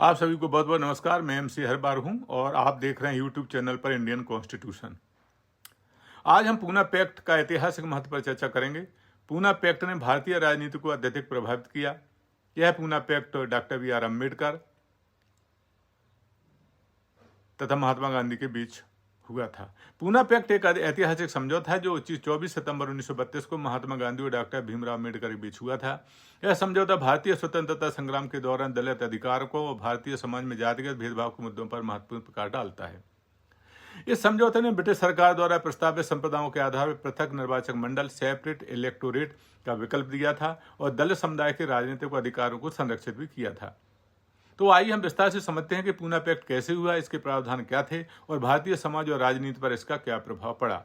आप सभी को बहुत बहुत नमस्कार। मैं एमसी हर बार हूं और आप देख रहे हैं यूट्यूब चैनल पर इंडियन कॉन्स्टिट्यूशन। आज हम पूना पैक्ट का ऐतिहासिक महत्व पर चर्चा करेंगे। पूना पैक्ट ने भारतीय राजनीति को अत्यधिक प्रभावित किया। यह Poona pact doctor B R Ambedkar तथा महात्मा गांधी के बीच हुआ था। पूना पैक्ट एक ऐतिहासिक समझौता है जो 24 सितंबर 1932 को महात्मा गांधी और डॉक्टर भीमराव अम्बेडकर के बीच हुआ था। यह समझौता भारतीय स्वतंत्रता संग्राम के दौरान दलित अधिकारों और भारतीय समाज में जातिगत भेदभाव के मुद्दों पर महत्वपूर्ण प्रकाश डालता है। इस समझौते ने ब्रिटिश सरकार द्वारा प्रस्तावित संप्रदायों के आधार पर पृथक निर्वाचक मंडल सेपरेट इलेक्टोरेट का विकल्प दिया था और दलित समुदाय के राजनीतिक अधिकारों को संरक्षित भी किया था। तो आइए हम विस्तार से समझते हैं कि पूना पैक्ट कैसे हुआ, इसके प्रावधान क्या थे और भारतीय समाज और राजनीति पर इसका क्या प्रभाव पड़ा।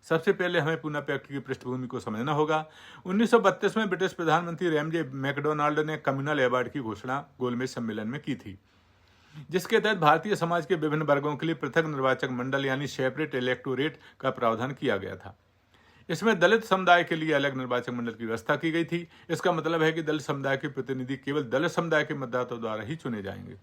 सबसे पहले हमें पूना पैक्ट की पृष्ठभूमि को समझना होगा। 1932 में ब्रिटिश प्रधानमंत्री रैमजे मैकडोनाल्ड ने कम्युनल अवार्ड की घोषणा गोलमेज सम्मेलन में की थी, जिसके तहत भारतीय समाज के विभिन्न वर्गों के लिए पृथक निर्वाचक मंडल यानी सेपरेट इलेक्टोरेट का प्रावधान किया गया था। इसमें दलित समुदाय के लिए अलग निर्वाचक मंडल की व्यवस्था की गई थी। इसका मतलब है कि दलित समुदाय के प्रतिनिधि केवल दलित समुदाय के मतदाताओं द्वारा ही चुने जाएंगे।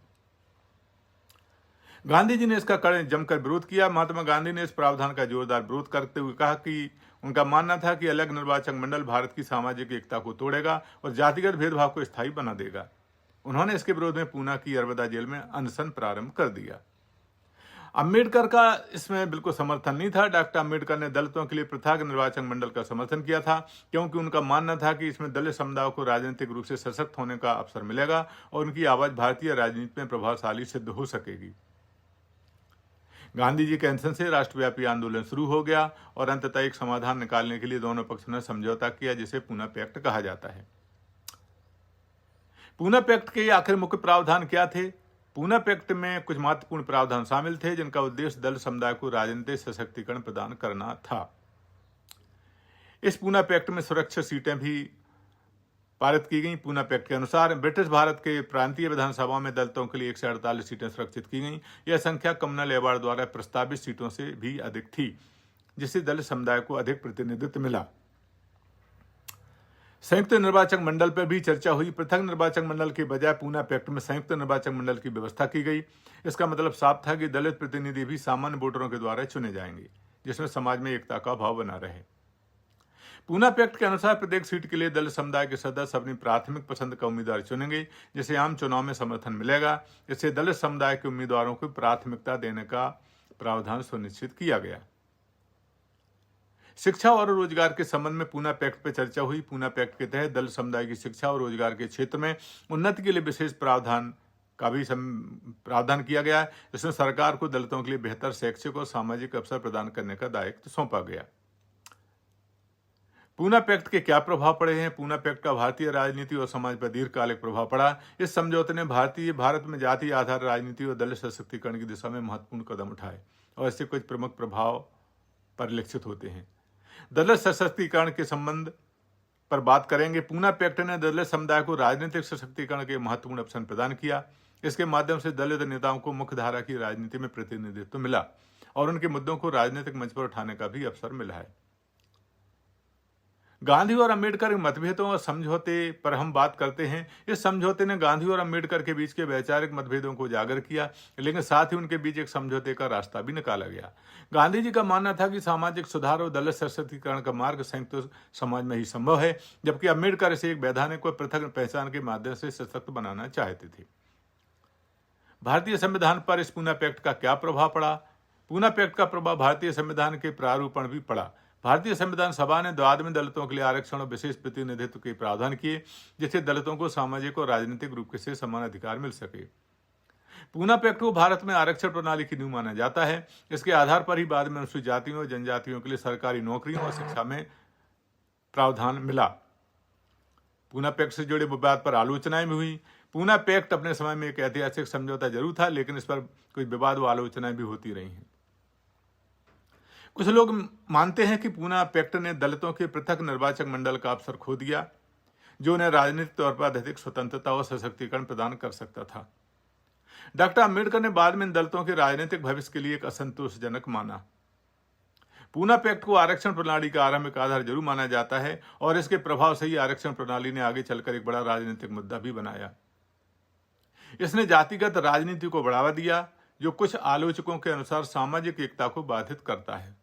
गांधी जी ने इसका कड़े जमकर विरोध किया। महात्मा गांधी ने इस प्रावधान का जोरदार विरोध करते हुए कहा कि उनका मानना था कि अलग निर्वाचक मंडल भारत की सामाजिक एकता को तोड़ेगा और जातिगत भेदभाव को स्थायी बना देगा। उन्होंने इसके विरोध में पूना की अरबदा जेल में अनशन प्रारंभ कर दिया। अम्बेडकर का इसमें बिल्कुल समर्थन नहीं था। डॉक्टर अम्बेडकर ने दलितों के लिए पृथक निर्वाचक मंडल का समर्थन किया था, क्योंकि उनका मानना था कि इसमें दलित समुदाय को राजनीतिक रूप से सशक्त होने का अवसर मिलेगा और उनकी आवाज भारतीय राजनीति में प्रभावशाली सिद्ध हो सकेगी। गांधी जी के अनशन से राष्ट्रव्यापी आंदोलन शुरू हो गया और अंततः एक समाधान निकालने के लिए दोनों पक्षों ने समझौता किया, जिसे पूना पैक्ट कहा जाता है। पूना पैक्ट के आखिर मुख्य प्रावधान क्या थे? पूना पैक्ट में कुछ महत्वपूर्ण प्रावधान शामिल थे जिनका उद्देश्य दलित समुदाय को राजनीतिक सशक्तिकरण प्रदान करना था। इस पूना पैक्ट में सुरक्षित सीटें भी पारित की गई। पूना पैक्ट के अनुसार ब्रिटिश भारत के प्रांतीय विधानसभा में दलितों के लिए 148 सीटें सुरक्षित की गई। यह संख्या कम्युनल अवार्ड द्वारा प्रस्तावित सीटों से भी अधिक थी, जिससे दलित समुदाय को अधिक प्रतिनिधित्व मिला। संयुक्त निर्वाचक मंडल पर भी चर्चा हुई। पृथक निर्वाचक मंडल के बजाय पूना पैक्ट में संयुक्त निर्वाचक मंडल की व्यवस्था की गई। इसका मतलब साफ था कि दलित प्रतिनिधि भी सामान्य वोटरों के द्वारा चुने जाएंगे, जिसमें समाज में एकता का भाव बना रहे। पूना पैक्ट के अनुसार प्रत्येक सीट के लिए दलित समुदाय के सदस्य अपनी प्राथमिक पसंद का उम्मीदवार चुनेंगे, जिसे आम चुनाव में समर्थन मिलेगा। इससे दलित समुदाय के उम्मीदवारों को प्राथमिकता देने का प्रावधान सुनिश्चित किया गया। शिक्षा और रोजगार के संबंध में पूना पैक्ट पर चर्चा हुई। पूना पैक्ट के तहत दलित समुदाय की शिक्षा और रोजगार के क्षेत्र में उन्नति के लिए विशेष प्रावधान का भी प्रावधान किया गया है। इसमें सरकार को दलितों के लिए बेहतर शैक्षिक और सामाजिक अवसर प्रदान करने का दायित्व सौंपा गया। पूना पैक्ट के क्या प्रभाव पड़े हैं? पूना पैक्ट का भारतीय राजनीति और समाज पर दीर्घकालिक प्रभाव पड़ा। इस समझौते ने भारत में जाति आधार राजनीति और दलित सशक्तिकरण की दिशा में महत्वपूर्ण कदम उठाए और इससे कुछ प्रमुख प्रभाव परिलक्षित होते हैं। दलित सशक्तिकरण के संबंध पर बात करेंगे। पूना पैक्ट ने दलित समुदाय को राजनीतिक सशक्तिकरण के महत्वपूर्ण अवसर प्रदान किया। इसके माध्यम से दलित नेताओं को मुख्य धारा की राजनीति में प्रतिनिधित्व मिला और उनके मुद्दों को राजनीतिक मंच पर उठाने का भी अवसर मिला है। गांधी और अम्बेडकर के मतभेदों और समझौते पर हम बात करते हैं। इस समझौते ने गांधी और अम्बेडकर के बीच के वैचारिक मतभेदों को उजागर किया, लेकिन साथ ही उनके बीच एक समझौते का रास्ता भी निकाला गया। गांधी जी का मानना था कि सामाजिक सुधार और दलित सशक्तिकरण का मार्ग संयुक्त समाज में ही संभव है, जबकि अम्बेडकर इसे एक वैधानिक और पृथक पहचान के माध्यम से सशक्त बनाना चाहते थे। भारतीय संविधान पर इस पूना पैक्ट का क्या प्रभाव पड़ा? पूना पैक्ट का प्रभाव भारतीय संविधान के प्रारूपण भी पड़ा। भारतीय संविधान सभा ने बाद में दलितों के लिए आरक्षण और विशेष प्रतिनिधित्व के प्रावधान किए, जिससे दलितों को सामाजिक और राजनीतिक रूप से समान अधिकार मिल सके। पूना पैक्ट को भारत में आरक्षण प्रणाली की नींव माना जाता है। इसके आधार पर ही बाद में अनुसूचित जातियों और जनजातियों के लिए सरकारी नौकरियों और शिक्षा में प्रावधान मिला। पूना पैक्ट से जुड़े विवाद पर आलोचनाएं भी हुई। पूना पैक्ट अपने समय में एक ऐतिहासिक समझौता जरूर था, लेकिन इस पर कुछ विवाद व आलोचनाएं भी होती रही हैं। कुछ लोग मानते हैं कि पूना पैक्ट ने दलितों के पृथक निर्वाचक मंडल का अवसर खो दिया, जो उन्हें राजनीतिक तौर पर अधिक स्वतंत्रता और सशक्तिकरण प्रदान कर सकता था। डॉक्टर अम्बेडकर ने बाद में दलितों के राजनीतिक भविष्य के लिए एक असंतोषजनक माना। पूना पैक्ट को आरक्षण प्रणाली का आरंभिक आधार जरूर माना जाता है और इसके प्रभाव से ही आरक्षण प्रणाली ने आगे चलकर एक बड़ा राजनीतिक मुद्दा भी बनाया। इसने जातिगत राजनीति को बढ़ावा दिया, जो कुछ आलोचकों के अनुसार सामाजिक एकता को बाधित करता है।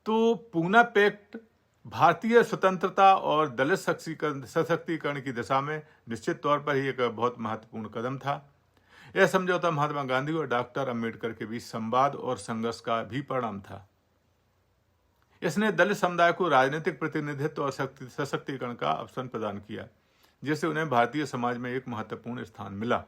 तो पूना पैक्ट भारतीय स्वतंत्रता और दलित सशक्तिकरण की दिशा में निश्चित तौर पर ही एक बहुत महत्वपूर्ण कदम था। यह समझौता महात्मा गांधी और डॉक्टर अंबेडकर के बीच संवाद और संघर्ष का भी परिणाम था। इसने दलित समुदाय को राजनीतिक प्रतिनिधित्व और सशक्तिकरण का अवसर प्रदान किया, जिससे उन्हें भारतीय समाज में एक महत्वपूर्ण स्थान मिला।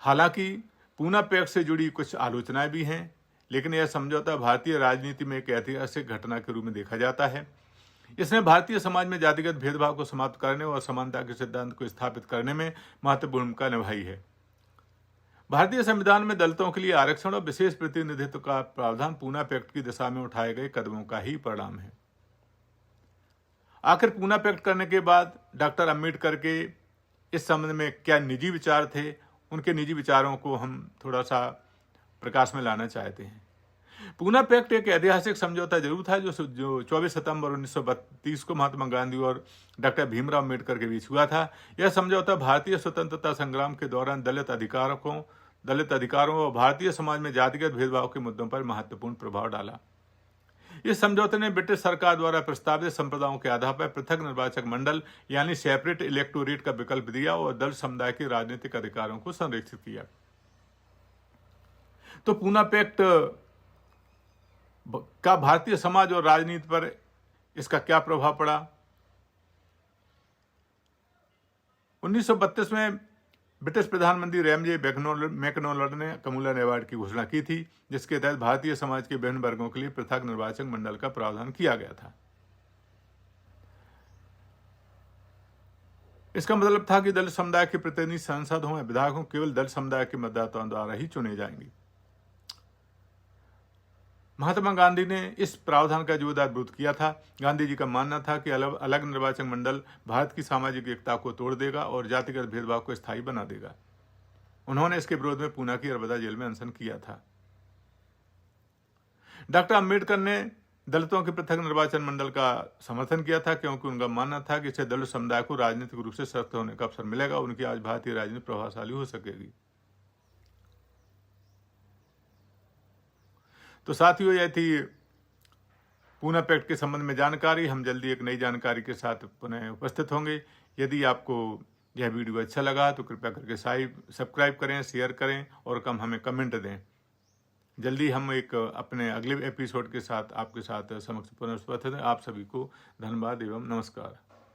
हालांकि पूना पैक्ट से जुड़ी कुछ आलोचनाएं भी हैं, लेकिन यह समझौता भारतीय राजनीति में एक ऐतिहासिक घटना के रूप में देखा जाता है। इसने भारतीय समाज में जातिगत भेदभाव को समाप्त करने और समानता के सिद्धांत को स्थापित करने में महत्वपूर्ण भूमिका निभाई है। भारतीय संविधान में दलितों के लिए आरक्षण और विशेष प्रतिनिधित्व का प्रावधान पूना पैक्ट की दिशा में उठाए गए कदमों का ही परिणाम है। आखिर पूना पैक्ट करने के बाद डॉक्टर अंबेडकर के इस संबंध में क्या निजी विचार थे, उनके निजी विचारों को हम थोड़ा सा प्रकाश में लाना चाहते हैं। पूना पैक्ट एक ऐतिहासिक समझौता जरूर था, जो 24 सितंबर 1932 को महात्मा गांधी और डॉक्टर भीमराव अम्बेडकर के बीच हुआ था। यह समझौता भारतीय स्वतंत्रता संग्राम के दौरान दलित अधिकारों और भारतीय समाज में जातिगत भेदभाव के मुद्दों पर महत्वपूर्ण प्रभाव डाला। इस समझौते ने ब्रिटिश सरकार द्वारा प्रस्तावित संप्रदायों के आधार पर पृथक निर्वाचक मंडल यानी सेपरेट इलेक्टोरेट का विकल्प दिया और दलित समुदाय के राजनीतिक अधिकारों को संरक्षित किया। तो पूना पैक्ट का भारतीय समाज और राजनीति पर इसका क्या प्रभाव पड़ा? 1932 में ब्रिटिश प्रधानमंत्री रैमजे मैकडॉनल्ड ने कम्युलन अवार्ड की घोषणा की थी, जिसके तहत भारतीय समाज के विभिन्न वर्गों के लिए पृथक निर्वाचक मंडल का प्रावधान किया गया था। इसका मतलब था कि दलित समुदाय के प्रतिनिधि सांसद हों या विधायक हों, केवल दलित समुदाय के मतदाताओं द्वारा ही चुने जाएंगे। महात्मा गांधी ने इस प्रावधान का जोरदार विरोध किया था। गांधी जी का मानना था कि अलग निर्वाचक मंडल भारत की सामाजिक एकता को तोड़ देगा और जातिगत भेदभाव को स्थायी बना देगा। उन्होंने इसके विरोध में पूना की अरबदा जेल में अनशन किया था। डॉक्टर अंबेडकर ने दलितों के पृथक निर्वाचन मंडल का समर्थन किया था, क्योंकि उनका मानना था कि इससे दलित समुदाय को राजनीतिक रूप से सशक्त होने का अवसर मिलेगा, उनकी आज भारतीय राजनीति प्रभावशाली हो सकेगी। तो साथियों, यह थी पूना पैक्ट के संबंध में जानकारी। हम जल्दी एक नई जानकारी के साथ पुनः उपस्थित होंगे। यदि आपको यह वीडियो अच्छा लगा तो कृपया करके सब्सक्राइब करें, शेयर करें और हमें कमेंट दें। जल्दी हम एक अपने अगले एपिसोड के साथ आपके साथ समक्ष पुनः उपस्थित हैं। आप सभी को धन्यवाद एवं नमस्कार।